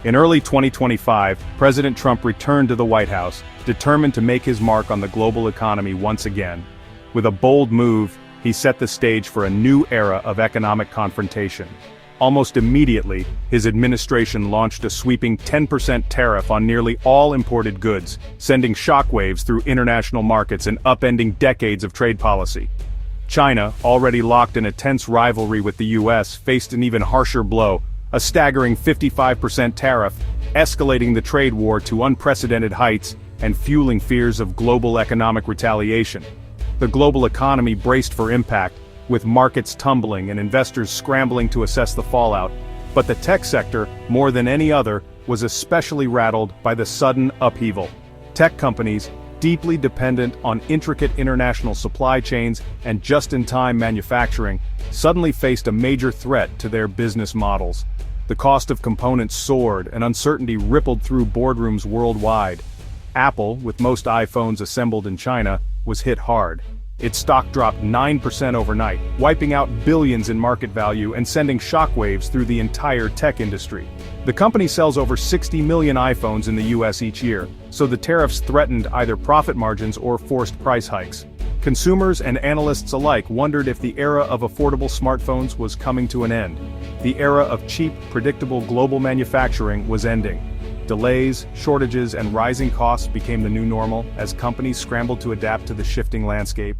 In early 2025, President Trump returned to the White House, determined to make his mark on the global economy once again. With a bold move, he set the stage for a new era of economic confrontation. Almost immediately, his administration launched a sweeping 10% tariff on nearly all imported goods, sending shockwaves through international markets and upending decades of trade policy. China, already locked in a tense rivalry with the US, faced an even harsher blow, a staggering 55% tariff, escalating the trade war to unprecedented heights and fueling fears of global economic retaliation. The global economy braced for impact, with markets tumbling and investors scrambling to assess the fallout. But the tech sector, more than any other, was especially rattled by the sudden upheaval. Tech companies, deeply dependent on intricate international supply chains and just-in-time manufacturing, suddenly faced a major threat to their business models. The cost of components soared and uncertainty rippled through boardrooms worldwide. Apple, with most iPhones assembled in China, was hit hard. Its stock dropped 9% overnight, wiping out billions in market value and sending shockwaves through the entire tech industry. The company sells over 60 million iPhones in the US each year, so the tariffs threatened either profit margins or forced price hikes. Consumers and analysts alike wondered if the era of affordable smartphones was coming to an end. The era of cheap, predictable global manufacturing was ending. Delays, shortages, and rising costs became the new normal as companies scrambled to adapt to the shifting landscape.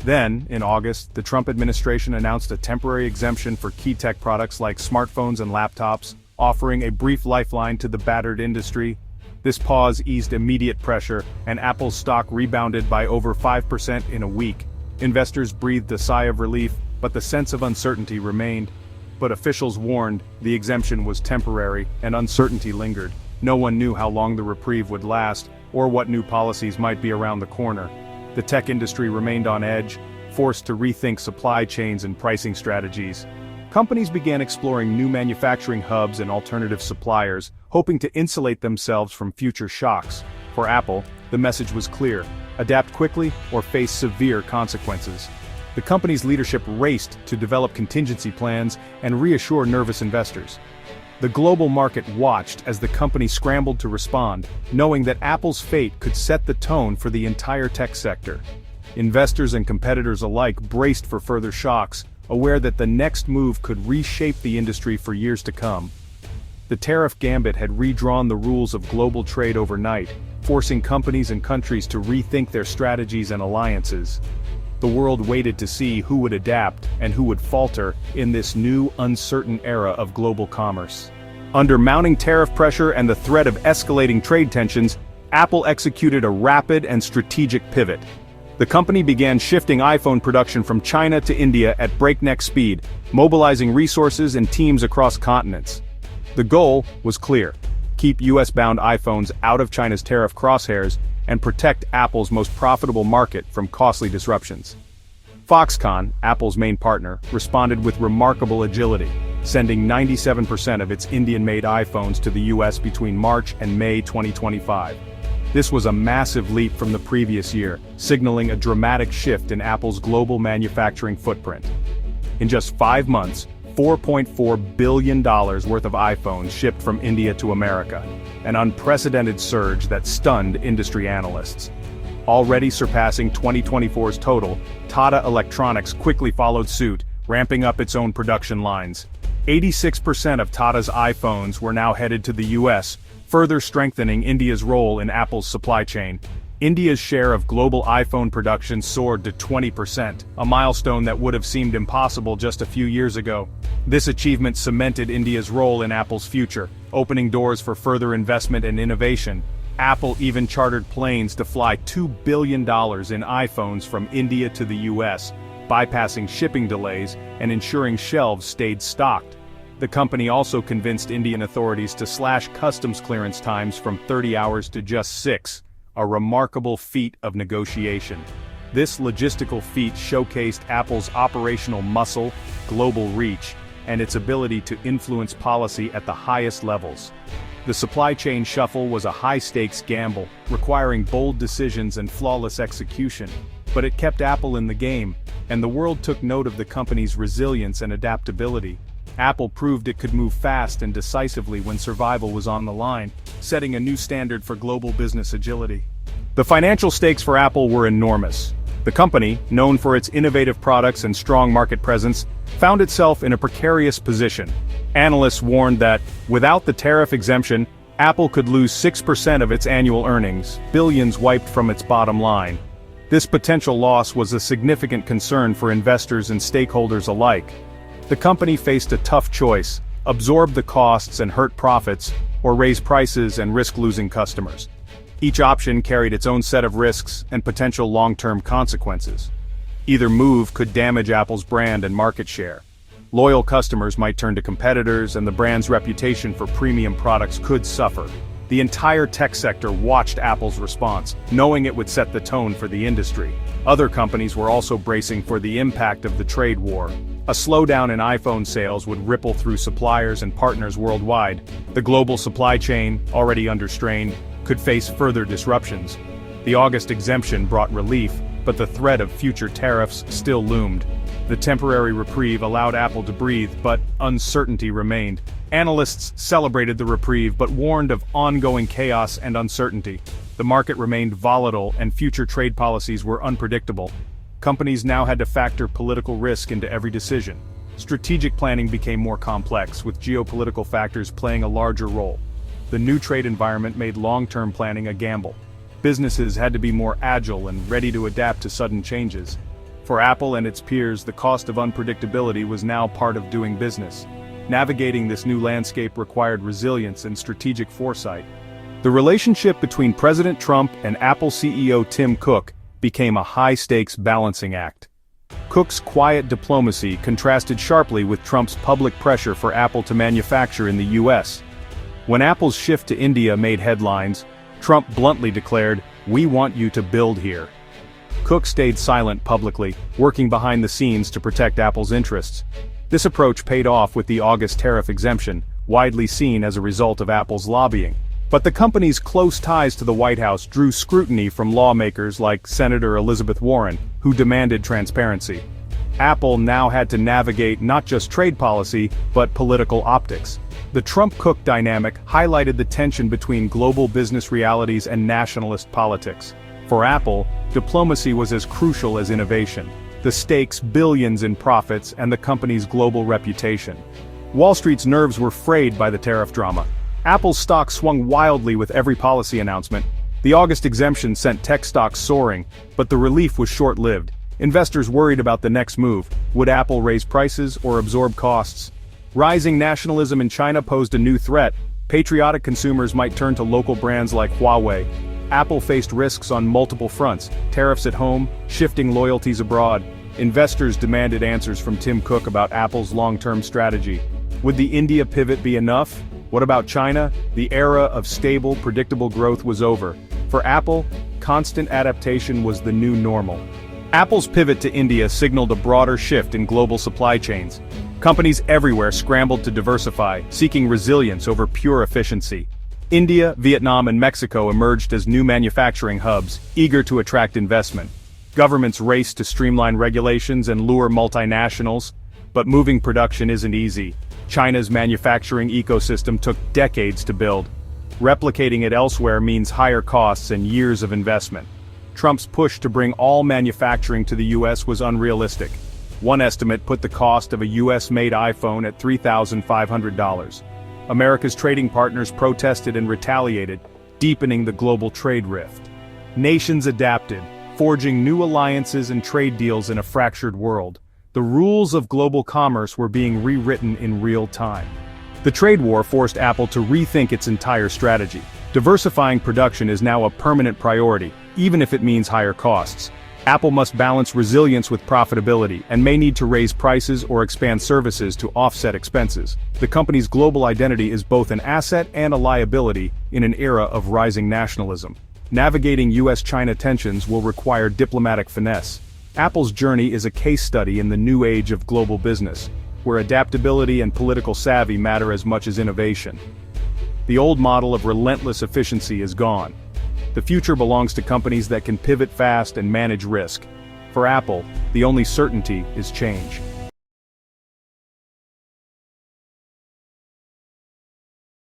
Then, in August, the Trump administration announced a temporary exemption for key tech products like smartphones and laptops, offering a brief lifeline to the battered industry. This pause eased immediate pressure, and Apple's stock rebounded by over 5% in a week. Investors breathed a sigh of relief, but the sense of uncertainty remained. But officials warned the exemption was temporary, and uncertainty lingered. No one knew how long the reprieve would last, or what new policies might be around the corner. The tech industry remained on edge, forced to rethink supply chains and pricing strategies. Companies began exploring new manufacturing hubs and alternative suppliers, hoping to insulate themselves from future shocks. For Apple, the message was clear: adapt quickly or face severe consequences. The company's leadership raced to develop contingency plans and reassure nervous investors. The global market watched as the company scrambled to respond, knowing that Apple's fate could set the tone for the entire tech sector. Investors and competitors alike braced for further shocks, aware that the next move could reshape the industry for years to come. The tariff gambit had redrawn the rules of global trade overnight, forcing companies and countries to rethink their strategies and alliances. The world waited to see who would adapt and who would falter in this new, uncertain era of global commerce. Under mounting tariff pressure and the threat of escalating trade tensions, Apple executed a rapid and strategic pivot. The company began shifting iPhone production from China to India at breakneck speed, mobilizing resources and teams across continents. The goal was clear: keep US-bound iPhones out of China's tariff crosshairs and protect Apple's most profitable market from costly disruptions. Foxconn, Apple's main partner, responded with remarkable agility, sending 97% of its Indian-made iPhones to the US between March and May 2025. This was a massive leap from the previous year, signaling a dramatic shift in Apple's global manufacturing footprint. In just 5 months, $4.4 billion worth of iPhones shipped from India to America, an unprecedented surge that stunned industry analysts. Already surpassing 2024's total, Tata Electronics quickly followed suit, ramping up its own production lines. 86% of Tata's iPhones were now headed to the US, further strengthening India's role in Apple's supply chain. India's share of global iPhone production soared to 20%, a milestone that would have seemed impossible just a few years ago. This achievement cemented India's role in Apple's future, opening doors for further investment and innovation. Apple even chartered planes to fly $2 billion in iPhones from India to the US, bypassing shipping delays and ensuring shelves stayed stocked. The company also convinced Indian authorities to slash customs clearance times from 30 hours to just 6, a remarkable feat of negotiation. This logistical feat showcased Apple's operational muscle, global reach, and its ability to influence policy at the highest levels. The supply chain shuffle was a high-stakes gamble, requiring bold decisions and flawless execution. But it kept Apple in the game, and the world took note of the company's resilience and adaptability. Apple proved it could move fast and decisively when survival was on the line, setting a new standard for global business agility. The financial stakes for Apple were enormous. The company, known for its innovative products and strong market presence, found itself in a precarious position. Analysts warned that, without the tariff exemption, Apple could lose 6% of its annual earnings, billions wiped from its bottom line. This potential loss was a significant concern for investors and stakeholders alike. The company faced a tough choice: absorb the costs and hurt profits, or raise prices and risk losing customers. Each option carried its own set of risks and potential long-term consequences. Either move could damage Apple's brand and market share. Loyal customers might turn to competitors, and the brand's reputation for premium products could suffer. The entire tech sector watched Apple's response, knowing it would set the tone for the industry. Other companies were also bracing for the impact of the trade war. A slowdown in iPhone sales would ripple through suppliers and partners worldwide. The global supply chain, already under strain, could face further disruptions. The August exemption brought relief, but the threat of future tariffs still loomed. The temporary reprieve allowed Apple to breathe, but uncertainty remained. Analysts celebrated the reprieve but warned of ongoing chaos and uncertainty. The market remained volatile and future trade policies were unpredictable. Companies now had to factor political risk into every decision. Strategic planning became more complex, with geopolitical factors playing a larger role. The new trade environment made long-term planning a gamble. Businesses had to be more agile and ready to adapt to sudden changes. For Apple and its peers, the cost of unpredictability was now part of doing business. Navigating this new landscape required resilience and strategic foresight. The relationship between President Trump and Apple CEO Tim Cook became a high-stakes balancing act. Cook's quiet diplomacy contrasted sharply with Trump's public pressure for Apple to manufacture in the US. When Apple's shift to India made headlines, Trump bluntly declared, "We want you to build here." Cook stayed silent publicly, working behind the scenes to protect Apple's interests. This approach paid off with the August tariff exemption, widely seen as a result of Apple's lobbying. But the company's close ties to the White House drew scrutiny from lawmakers like Senator Elizabeth Warren, who demanded transparency. Apple now had to navigate not just trade policy, but political optics. The Trump-Cook dynamic highlighted the tension between global business realities and nationalist politics. For Apple, diplomacy was as crucial as innovation. The stakes: billions in profits and the company's global reputation. Wall Street's nerves were frayed by the tariff drama. Apple's stock swung wildly with every policy announcement. The August exemption sent tech stocks soaring, but the relief was short-lived. Investors worried about the next move. Would Apple raise prices or absorb costs? Rising nationalism in China posed a new threat. Patriotic consumers might turn to local brands like Huawei. Apple faced risks on multiple fronts: tariffs at home, shifting loyalties abroad. Investors demanded answers from Tim Cook about Apple's long-term strategy. Would the India pivot be enough? What about China? The era of stable, predictable growth was over. For Apple, constant adaptation was the new normal. Apple's pivot to India signaled a broader shift in global supply chains. Companies everywhere scrambled to diversify, seeking resilience over pure efficiency. India, Vietnam, and Mexico emerged as new manufacturing hubs, eager to attract investment. Governments raced to streamline regulations and lure multinationals, but moving production isn't easy. China's manufacturing ecosystem took decades to build. Replicating it elsewhere means higher costs and years of investment. Trump's push to bring all manufacturing to the US was unrealistic. One estimate put the cost of a US-made iPhone at $3,500. America's trading partners protested and retaliated, deepening the global trade rift. Nations adapted, forging new alliances and trade deals in a fractured world. The rules of global commerce were being rewritten in real time. The trade war forced Apple to rethink its entire strategy. Diversifying production is now a permanent priority, even if it means higher costs. Apple must balance resilience with profitability and may need to raise prices or expand services to offset expenses. The company's global identity is both an asset and a liability in an era of rising nationalism. Navigating US-China tensions will require diplomatic finesse. Apple's journey is a case study in the new age of global business, where adaptability and political savvy matter as much as innovation. The old model of relentless efficiency is gone. The future belongs to companies that can pivot fast and manage risk. For Apple, the only certainty is change.